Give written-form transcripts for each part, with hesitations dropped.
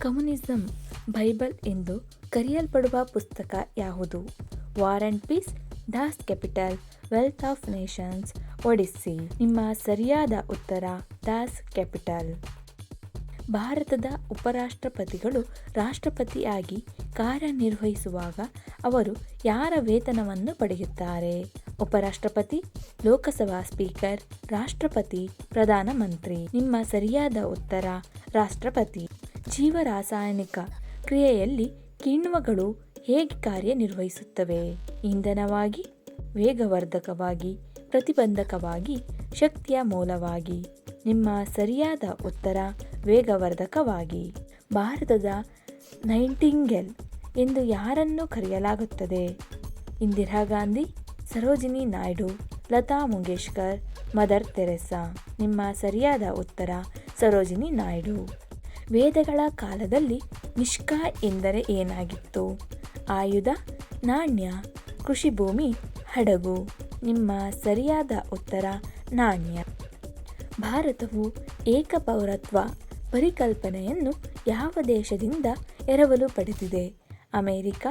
Communism Bible ಎಂದು ಕರೆಯಲ್ಪಡುವ ಪುಸ್ತಕ ಯಾವುದು? War and Peace, Das Kapital, Wealth of Nations, Odyssey. ನಿಮ್ಮ ಸರಿಯಾದ ಉತ್ತರ ಡಾಸ್ ಕ್ಯಾಪಿಟಲ್. ಭಾರತದ ಉಪರಾಷ್ಟ್ರಪತಿಗಳು ರಾಷ್ಟ್ರಪತಿಯಾಗಿ ಕಾರ್ಯನಿರ್ವಹಿಸುವಾಗ ಅವರು ಯಾರ ವೇತನವನ್ನು ಪಡೆಯುತ್ತಾರೆ? ಉಪರಾಷ್ಟ್ರಪತಿ, ಲೋಕಸಭಾ ಸ್ಪೀಕರ್, ರಾಷ್ಟ್ರಪತಿ, ಪ್ರಧಾನಮಂತ್ರಿ. ನಿಮ್ಮ ಸರಿಯಾದ ಉತ್ತರ ರಾಷ್ಟ್ರಪತಿ. ಜೀವರಾಸಾಯನಿಕ ಕ್ರಿಯೆಯಲ್ಲಿ ಕಿಣ್ವಗಳು ಹೇಗೆ ಕಾರ್ಯನಿರ್ವಹಿಸುತ್ತವೆ? ಇಂಧನವಾಗಿ, ವೇಗವರ್ಧಕವಾಗಿ, ಪ್ರತಿಬಂಧಕವಾಗಿ, ಶಕ್ತಿಯ ಮೂಲವಾಗಿ. ನಿಮ್ಮ ಸರಿಯಾದ ಉತ್ತರ ವೇಗವರ್ಧಕವಾಗಿ. ಭಾರತದ ನೈಟಿಂಗೇಲ್ ಎಂದು ಯಾರನ್ನು ಕರೆಯಲಾಗುತ್ತದೆ? Indira Gandhi, Sarojini Naidu, Lata Mangeshkar, Mother Teresa. ನಿಮ್ಮ ಸರಿಯಾದ ಉತ್ತರ ಸರೋಜಿನಿ ನಾಯ್ಡು. ವೇದಗಳ ಕಾಲದಲ್ಲಿ ನಿಷ್ಕಾ ಎಂದರೆ ಏನಾಗಿತ್ತು? ಆಯುಧ, ನಾಣ್ಯ, ಕೃಷಿಭೂಮಿ, ಹಡಗು. ನಿಮ್ಮ ಸರಿಯಾದ ಉತ್ತರ ನಾಣ್ಯ. ಭಾರತವು ಏಕಪೌರತ್ವ ಪರಿಕಲ್ಪನೆಯನ್ನು ಯಾವ ದೇಶದಿಂದ ಎರವಲು ಪಡೆದಿದೆ? America,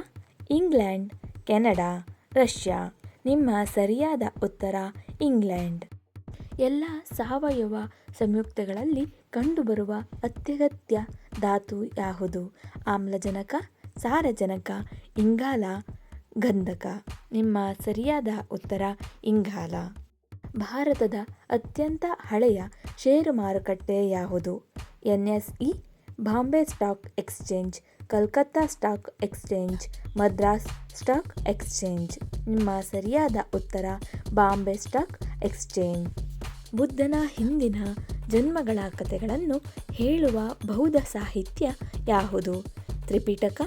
England, Canada, Russia. ನಿಮ್ಮ ಸರಿಯಾದ ಉತ್ತರ ಇಂಗ್ಲೆಂಡ್. ಎಲ್ಲ ಸಾವಯವ ಸಂಯುಕ್ತಗಳಲ್ಲಿ ಕಂಡುಬರುವ ಅತ್ಯಗತ್ಯ ಧಾತು ಯಾವುದು? ಆಮ್ಲಜನಕ, ಸಾರಜನಕ, ಇಂಗಾಲ, ಗಂಧಕ. ನಿಮ್ಮ ಸರಿಯಾದ ಉತ್ತರ ಇಂಗಾಲ. ಭಾರತದ ಅತ್ಯಂತ ಹಳೆಯ ಷೇರು ಮಾರುಕಟ್ಟೆ ಯಾವುದು? NSE, Bombay stock exchange, Calcutta stock exchange, Madras stock exchange. ನಿಮ್ಮ ಸರಿಯಾದ ಉತ್ತರ ಬಾಂಬೆ ಸ್ಟಾಕ್ ಎಕ್ಸ್ಚೇಂಜ್. ಬುದ್ಧನ ಹಿಂದಿನ ಜನ್ಮಗಳ ಕಥೆಗಳನ್ನು ಹೇಳುವ ಬೌದ್ಧ ಸಾಹಿತ್ಯ ಯಾವುದು? ತ್ರಿಪಿಟಕ,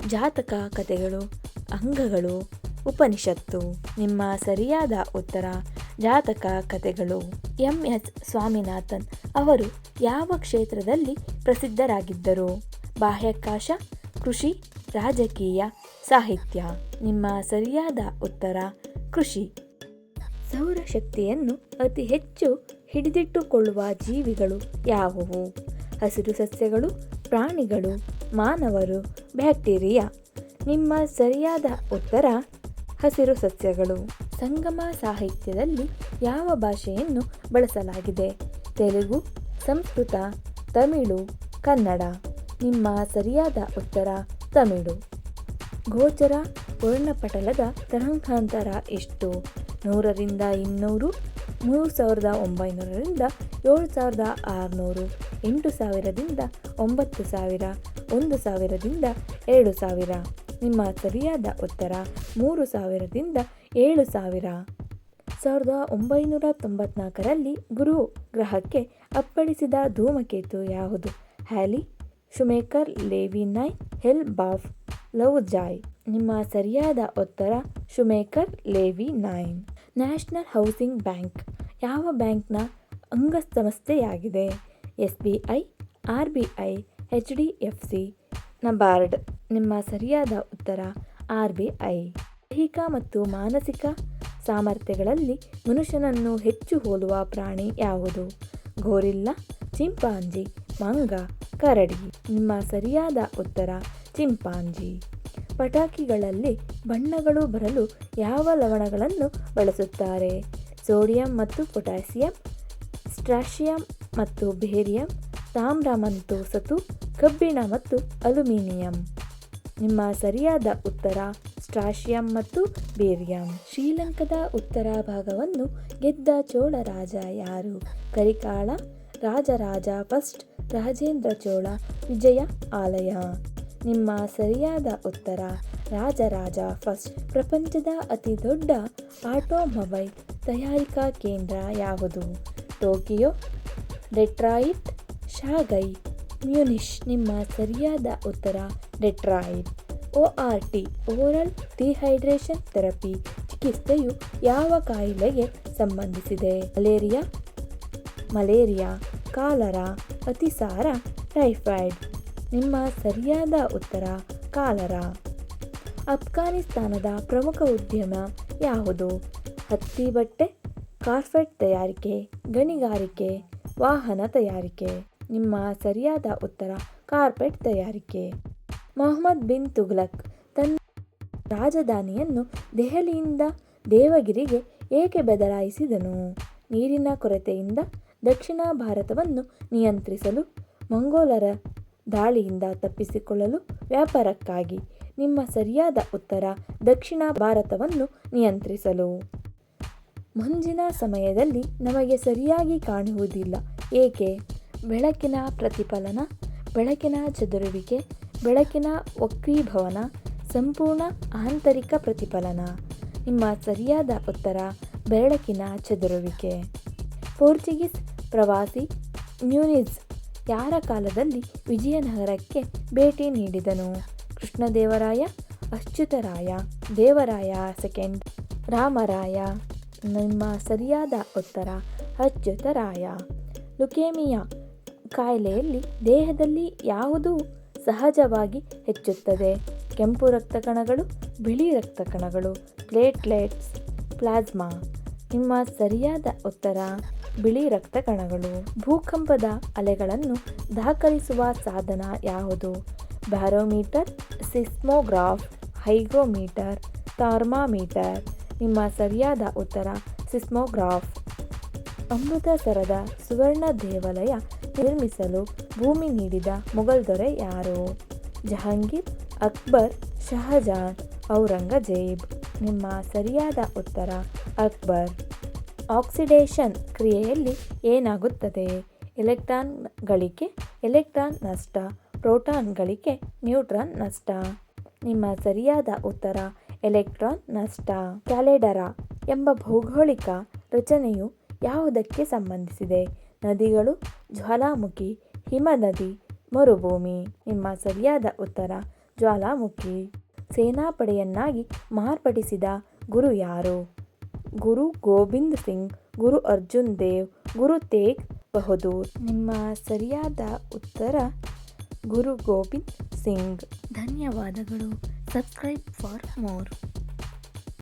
ಜಾತಕ ಕಥೆಗಳು, ಅಂಗಗಳು, ಉಪನಿಷತ್ತು. ನಿಮ್ಮ ಸರಿಯಾದ ಉತ್ತರ ಜಾತಕ ಕಥೆಗಳು. MS ಸ್ವಾಮಿನಾಥನ್ ಅವರು ಯಾವ ಕ್ಷೇತ್ರದಲ್ಲಿ ಪ್ರಸಿದ್ಧರಾಗಿದ್ದರು? ಬಾಹ್ಯಾಕಾಶ, ಕೃಷಿ, ರಾಜಕೀಯ, ಸಾಹಿತ್ಯ. ನಿಮ್ಮ ಸರಿಯಾದ ಉತ್ತರ ಕೃಷಿ. ಸೌರಶಕ್ತಿಯನ್ನು ಅತಿ ಹೆಚ್ಚು ಹಿಡಿದಿಟ್ಟುಕೊಳ್ಳುವ ಜೀವಿಗಳು ಯಾವುವು? ಹಸಿರು ಸಸ್ಯಗಳು, ಪ್ರಾಣಿಗಳು, ಮಾನವರು, ಬ್ಯಾಕ್ಟೀರಿಯಾ. ನಿಮ್ಮ ಸರಿಯಾದ ಉತ್ತರ ಹಸಿರು ಸಸ್ಯಗಳು. ಸಂಗಮ ಸಾಹಿತ್ಯದಲ್ಲಿ ಯಾವ ಭಾಷೆಯನ್ನು ಬಳಸಲಾಗಿದೆ? ತೆಲುಗು, ಸಂಸ್ಕೃತ, ತಮಿಳು, ಕನ್ನಡ. ನಿಮ್ಮ ಸರಿಯಾದ ಉತ್ತರ ತಮಿಳು. ಗೋಚರ ವರ್ಣಪಟಲದ ತರಂಗಾಂತರ ಎಷ್ಟು? 100ರಿಂದ 200, 3900ರಿಂದ 7600, 8000ದಿಂದ 9000, 1000ದಿಂದ 2000. ನಿಮ್ಮ ಸರಿಯಾದ ಉತ್ತರ 3000ದಿಂದ 7000. 1994ರಲ್ಲಿ ಗುರು ಗ್ರಹಕ್ಕೆ ಅಪ್ಪಳಿಸಿದ ಧೂಮಕೇತು ಯಾವುದು? ಹ್ಯಾಲಿ, ಶುಮೇಕರ್, ಲೇವಿ 9, ಹೆಲ್ ಬಾಫ್, ಲವ್ ಜಾಯ್. ನಿಮ್ಮ ಸರಿಯಾದ ಉತ್ತರ ಶುಮೇಕರ್, ಲೇವಿ 9. ನ್ಯಾಷನಲ್ ಹೌಸಿಂಗ್ ಬ್ಯಾಂಕ್ ಯಾವ ಬ್ಯಾಂಕ್ನ ಅಂಗಸಂಸ್ಥೆಯಾಗಿದೆ? SBI, RBI, HDFC, NABARD. ನಿಮ್ಮ ಸರಿಯಾದ ಉತ್ತರ RBI. ದೈಹಿಕ ಮತ್ತು ಮಾನಸಿಕ ಸಾಮರ್ಥ್ಯಗಳಲ್ಲಿ ಮನುಷ್ಯನನ್ನು ಹೆಚ್ಚು ಹೋಲುವ ಪ್ರಾಣಿ ಯಾವುದು? ಗೋರಿಲ್ಲಾ, ಚಿಂಪಾಂಜಿ, ಮಂಗ, ಕರಡಿ. ನಿಮ್ಮ ಸರಿಯಾದ ಉತ್ತರ ಚಿಂಪಾಂಜಿ. ಪಟಾಕಿಗಳಲ್ಲಿ ಬಣ್ಣಗಳು ಬರಲು ಯಾವ ಲವಣಗಳನ್ನು ಬಳಸುತ್ತಾರೆ? ಸೋಡಿಯಂ ಮತ್ತು ಪೊಟ್ಯಾಸಿಯಂ, ಸ್ಟ್ರಾಷಿಯಂ ಮತ್ತು ಬೇರಿಯಂ, ತಾಮ್ರ ಮತ್ತು ಸತು, ಕಬ್ಬಿಣ ಮತ್ತು ಅಲ್ಯೂಮಿನಿಯಂ. ನಿಮ್ಮ ಸರಿಯಾದ ಉತ್ತರ ಸ್ಟ್ರಾಷಿಯಂ ಮತ್ತು ಬೇರಿಯಂ. ಶ್ರೀಲಂಕಾದ ಉತ್ತರ ಭಾಗವನ್ನು ಗೆದ್ದ ಚೋಳ ರಾಜ ಯಾರು? ಕರಿಕಾಳ, ರಾಜರಾಜ ಫಸ್ಟ್, ರಾಜೇಂದ್ರ ಚೋಳ, ವಿಜಯ ಆಲಯ. ನಿಮ್ಮ ಸರಿಯಾದ ಉತ್ತರ ರಾಜರಾಜ ಫಸ್ಟ್. ಪ್ರಪಂಚದ ಅತಿ ದೊಡ್ಡ ಆಟೋಮೊಬೈಲ್ ತಯಾರಿಕಾ ಕೇಂದ್ರ ಯಾವುದು? Tokyo, Detroit, Shanghai, Munich. ನಿಮ್ಮ ಸರಿಯಾದ ಉತ್ತರ Detroit. ORT, oral dehydration therapy ಚಿಕಿತ್ಸೆಯು ಯಾವ ಕಾಯಿಲೆಗೆ ಸಂಬಂಧಿಸಿದೆ? ಮಲೇರಿಯಾ, ಕಾಲರಾ, ಅತಿಸಾರ, ಟೈಫಾಯ್ಡ್. ನಿಮ್ಮ ಸರಿಯಾದ ಉತ್ತರ ಕಾಲರಾ. ಅಫ್ಘಾನಿಸ್ತಾನದ ಪ್ರಮುಖ ಉದ್ಯಮ ಯಾವುದು? ಹತ್ತಿ ಬಟ್ಟೆ, ಕಾರ್ಪೆಟ್ ತಯಾರಿಕೆ, ಗಣಿಗಾರಿಕೆ, ವಾಹನ ತಯಾರಿಕೆ. ನಿಮ್ಮ ಸರಿಯಾದ ಉತ್ತರ ಕಾರ್ಪೆಟ್ ತಯಾರಿಕೆ. ಮೊಹಮ್ಮದ್ ಬಿನ್ ತುಘಲಕ್ ತನ್ನ ರಾಜಧಾನಿಯನ್ನು ದೆಹಲಿಯಿಂದ ದೇವಗಿರಿಗೆ ಏಕೆ ಬದಲಾಯಿಸಿದನು? ನೀರಿನ ಕೊರತೆಯಿಂದ ದಕ್ಷಿಣ ಭಾರತವನ್ನು ನಿಯಂತ್ರಿಸಲು, ಮಂಗೋಲರ ದಾಳಿಯಿಂದ ತಪ್ಪಿಸಿಕೊಳ್ಳಲು, ವ್ಯಾಪಾರಕ್ಕಾಗಿ. ನಿಮ್ಮ ಸರಿಯಾದ ಉತ್ತರ ದಕ್ಷಿಣ ಭಾರತವನ್ನು ನಿಯಂತ್ರಿಸಲು. ಮುಂಜಿನ ಸಮಯದಲ್ಲಿ ನಮಗೆ ಸರಿಯಾಗಿ ಕಾಣುವುದಿಲ್ಲ ಏಕೆ? ಬೆಳಕಿನ ಪ್ರತಿಫಲನ, ಬೆಳಕಿನ ಚದುರುವಿಕೆ, ಬೆಳಕಿನ ವಕ್ರೀಭವನ, ಸಂಪೂರ್ಣ ಆಂತರಿಕ ಪ್ರತಿಫಲನ. ನಿಮ್ಮ ಸರಿಯಾದ ಉತ್ತರ ಬೆಳಕಿನ ಚದುರುವಿಕೆ. ಪೋರ್ಚುಗೀಸ್ ಪ್ರವಾಸಿ ಮ್ಯೂನಿಝ್ ಯಾರ ಕಾಲದಲ್ಲಿ ವಿಜಯನಗರಕ್ಕೆ ಭೇಟಿ ನೀಡಿದನು? ಕೃಷ್ಣದೇವರಾಯ, ಅಚ್ಯುತರಾಯ, ದೇವರಾಯ ಸೆಕೆಂಡ್, ರಾಮರಾಯ. ನಿಮ್ಮ ಸರಿಯಾದ ಉತ್ತರ ಅಚ್ಯುತರಾಯ. ಲುಕೇಮಿಯಾ ಕಾಯಿಲೆಯಲ್ಲಿ ದೇಹದಲ್ಲಿ ಯಾವುದು ಸಹಜವಾಗಿ ಹೆಚ್ಚುತ್ತದೆ? ಕೆಂಪು ರಕ್ತ ಕಣಗಳು, ಬಿಳಿ ರಕ್ತ ಕಣಗಳು, ಪ್ಲೇಟ್ಲೆಟ್ಸ್, ಪ್ಲಾಸ್ಮಾ. ನಿಮ್ಮ ಸರಿಯಾದ ಉತ್ತರ ಬಿಳಿ ರಕ್ತ ಕಣಗಳು. ಭೂಕಂಪದ ಅಲೆಗಳನ್ನು ದಾಖಲಿಸುವ ಸಾಧನ ಯಾವುದು? Barometer, seismograph, hygrometer, thermometer. ನಿಮ್ಮ ಸರಿಯಾದ ಉತ್ತರ ಸಿಸ್ಮೋಗ್ರಾಫ್. ಅಮೃತಸರದ ಸುವರ್ಣ ದೇವಾಲಯ ನಿರ್ಮಿಸಲು ಭೂಮಿ ನೀಡಿದ ಮೊಘಲ್ ದೊರೆ ಯಾರು? ಜಹಾಂಗೀರ್, ಅಕ್ಬರ್, ಶಹಜಾನ್, ಔರಂಗಜೇಬ್. ನಿಮ್ಮ ಸರಿಯಾದ ಉತ್ತರ ಅಕ್ಬರ್. ಆಕ್ಸಿಡೇಷನ್ ಕ್ರಿಯೆಯಲ್ಲಿ ಏನಾಗುತ್ತದೆ? ಎಲೆಕ್ಟ್ರಾನ್ ಗಳಿಕೆ, ಎಲೆಕ್ಟ್ರಾನ್ ನಷ್ಟ, ಪ್ರೋಟಾನ್ ಗಳಿಕೆ, ನ್ಯೂಟ್ರಾನ್ ನಷ್ಟ. ನಿಮ್ಮ ಸರಿಯಾದ ಉತ್ತರ ಎಲೆಕ್ಟ್ರಾನ್ ನಷ್ಟ. ಕ್ಯಾಲೆಂಡರಾ ಎಂಬ ಭೌಗೋಳಿಕ ರಚನೆಯು ಯಾವುದಕ್ಕೆ ಸಂಬಂಧಿಸಿದೆ? ನದಿಗಳು, ಜ್ವಾಲಾಮುಖಿ, ಹಿಮನದಿ, ಮರುಭೂಮಿ. ನಿಮ್ಮ ಸರಿಯಾದ ಉತ್ತರ ಜ್ವಾಲಾಮುಖಿ. ಸೇನಾಪಡೆಯನ್ನಾಗಿ ಮಾರ್ಪಡಿಸಿದ ಗುರು ಯಾರು? ಗುರು ಗೋಬಿಂದ್ ಸಿಂಗ್, ಗುರು ಅರ್ಜುನ್ ದೇವ್, ಗುರು ತೇಗ್ ಬಹದ್ದೂರ್. ನಿಮ್ಮ ಸರಿಯಾದ ಉತ್ತರ ಗುರು ಗೋಬಿಂದ್ ಸಿಂಗ್. ಧನ್ಯವಾದಗಳು. Subscribe for more.